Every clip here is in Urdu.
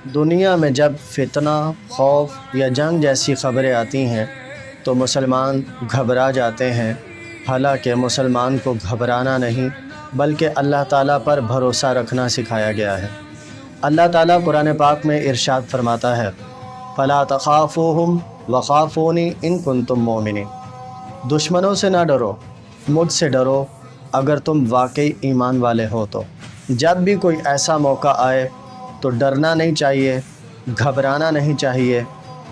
دنیا میں جب فتنہ، خوف یا جنگ جیسی خبریں آتی ہیں تو مسلمان گھبرا جاتے ہیں، حالانکہ مسلمان کو گھبرانا نہیں بلکہ اللہ تعالیٰ پر بھروسہ رکھنا سکھایا گیا ہے۔ اللہ تعالیٰ قرآن پاک میں ارشاد فرماتا ہے فَلَا تَخَافُوهُمْ وَخَافُونِي إِن كُنتُم مُؤْمِنِينَ، دشمنوں سے نہ ڈرو، مجھ سے ڈرو اگر تم واقعی ایمان والے ہو تو۔ جب بھی کوئی ایسا موقع آئے تو ڈرنا نہیں چاہیے، گھبرانا نہیں چاہیے،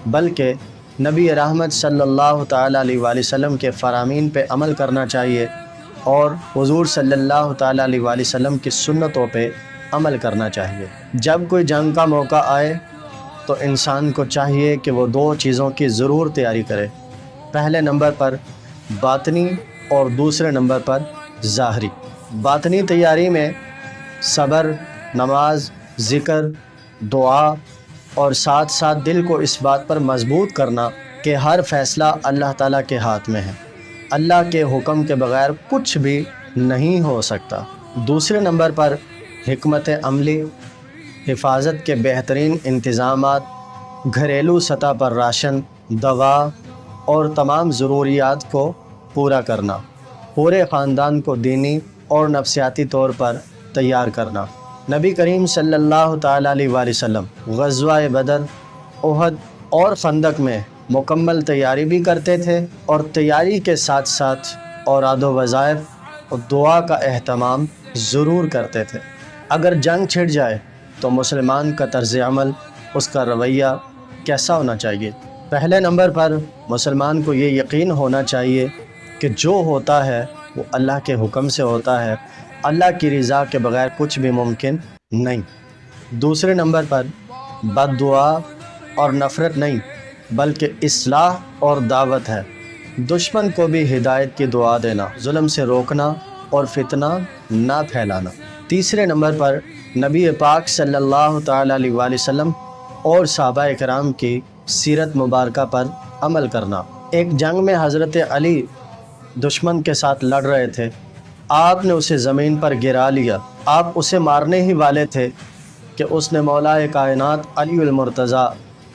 بلکہ نبی رحمت صلی اللہ تعالیٰ علیہ وآلہ وسلم کے فرامین پہ عمل کرنا چاہیے اور حضور صلی اللہ تعالیٰ علیہ وآلہ وسلم کی سنتوں پہ عمل کرنا چاہیے۔ جب کوئی جنگ کا موقع آئے تو انسان کو چاہیے کہ وہ دو چیزوں کی ضرور تیاری کرے، پہلے نمبر پر باطنی اور دوسرے نمبر پر ظاہری۔ باطنی تیاری میں صبر، نماز، ذکر، دعا اور ساتھ ساتھ دل کو اس بات پر مضبوط کرنا کہ ہر فیصلہ اللہ تعالیٰ کے ہاتھ میں ہے، اللہ کے حکم کے بغیر کچھ بھی نہیں ہو سکتا۔ دوسرے نمبر پر حکمت عملی، حفاظت کے بہترین انتظامات، گھریلو سطح پر راشن، دوا اور تمام ضروریات کو پورا کرنا، پورے خاندان کو دینی اور نفسیاتی طور پر تیار کرنا۔ نبی کریم صلی اللہ تعالیٰ علیہ وآلہ وسلم غزوہ بدر، احد اور خندق میں مکمل تیاری بھی کرتے تھے اور تیاری کے ساتھ ساتھ اوراد و وظائف اور دعا کا اہتمام ضرور کرتے تھے۔ اگر جنگ چھڑ جائے تو مسلمان کا طرز عمل، اس کا رویہ کیسا ہونا چاہیے؟ پہلے نمبر پر مسلمان کو یہ یقین ہونا چاہیے کہ جو ہوتا ہے وہ اللہ کے حکم سے ہوتا ہے، اللہ کی رضا کے بغیر کچھ بھی ممکن نہیں۔ دوسرے نمبر پر بد دعا اور نفرت نہیں بلکہ اصلاح اور دعوت ہے، دشمن کو بھی ہدایت کی دعا دینا، ظلم سے روکنا اور فتنہ نہ پھیلانا۔ تیسرے نمبر پر نبی پاک صلی اللہ تعالیٰ علیہ وآلہ وسلم اور صحابہ کرام کی سیرت مبارکہ پر عمل کرنا۔ ایک جنگ میں حضرت علی دشمن کے ساتھ لڑ رہے تھے، آپ نے اسے زمین پر گرا لیا، آپ اسے مارنے ہی والے تھے کہ اس نے مولا کائنات علی المرتضیٰ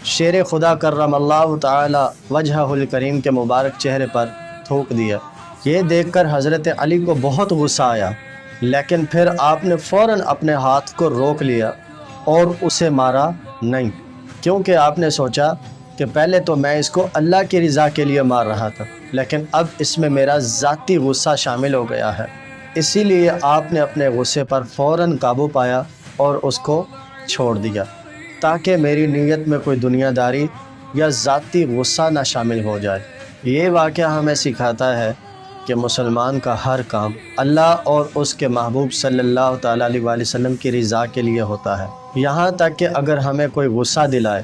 شیر خدا کرم اللہ تعالی وجہہ الکریم کے مبارک چہرے پر تھوک دیا۔ یہ دیکھ کر حضرت علی کو بہت غصہ آیا، لیکن پھر آپ نے فوراً اپنے ہاتھ کو روک لیا اور اسے مارا نہیں، کیونکہ آپ نے سوچا کہ پہلے تو میں اس کو اللہ کی رضا کے لیے مار رہا تھا، لیکن اب اس میں میرا ذاتی غصہ شامل ہو گیا ہے، اسی لیے آپ نے اپنے غصے پر فوراً قابو پایا اور اس کو چھوڑ دیا تاکہ میری نیت میں کوئی دنیا داری یا ذاتی غصہ نہ شامل ہو جائے۔ یہ واقعہ ہمیں سکھاتا ہے کہ مسلمان کا ہر کام اللہ اور اس کے محبوب صلی اللہ تعالیٰ علیہ وآلہ وسلم کی رضا کے لیے ہوتا ہے، یہاں تک کہ اگر ہمیں کوئی غصہ دلائے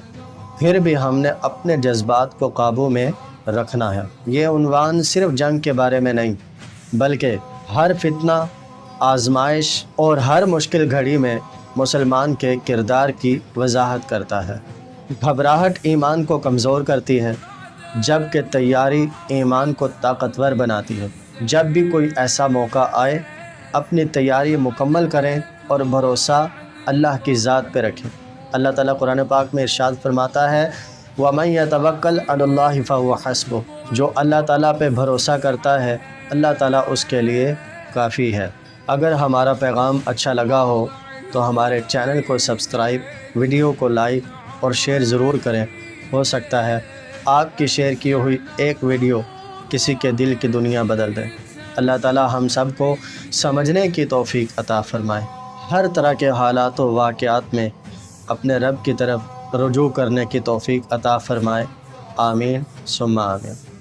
پھر بھی ہم نے اپنے جذبات کو قابو میں رکھنا ہے۔ یہ عنوان صرف جنگ کے بارے میں نہیں بلکہ ہر فتنہ، آزمائش اور ہر مشکل گھڑی میں مسلمان کے کردار کی وضاحت کرتا ہے۔ گھبراہٹ ایمان کو کمزور کرتی ہے جبکہ تیاری ایمان کو طاقتور بناتی ہے۔ جب بھی کوئی ایسا موقع آئے اپنی تیاری مکمل کریں اور بھروسہ اللہ کی ذات پہ رکھیں۔ اللہ تعالیٰ قرآن پاک میں ارشاد فرماتا ہے وَمَن يَتَوَكَّلْ عَلَى اللَّهِ فَهُوَ حَسْبُهُ، جو اللہ تعالیٰ پہ بھروسہ کرتا ہے اللہ تعالیٰ اس کے لیے کافی ہے۔ اگر ہمارا پیغام اچھا لگا ہو تو ہمارے چینل کو سبسکرائب، ویڈیو کو لائک اور شیئر ضرور کریں، ہو سکتا ہے آپ کی شیئر کی ہوئی ایک ویڈیو کسی کے دل کی دنیا بدل دے۔ اللہ تعالیٰ ہم سب کو سمجھنے کی توفیق عطا فرمائے، ہر طرح کے حالات و واقعات میں اپنے رب کی طرف رجوع کرنے کی توفیق عطا فرمائے، آمین ثم آمین۔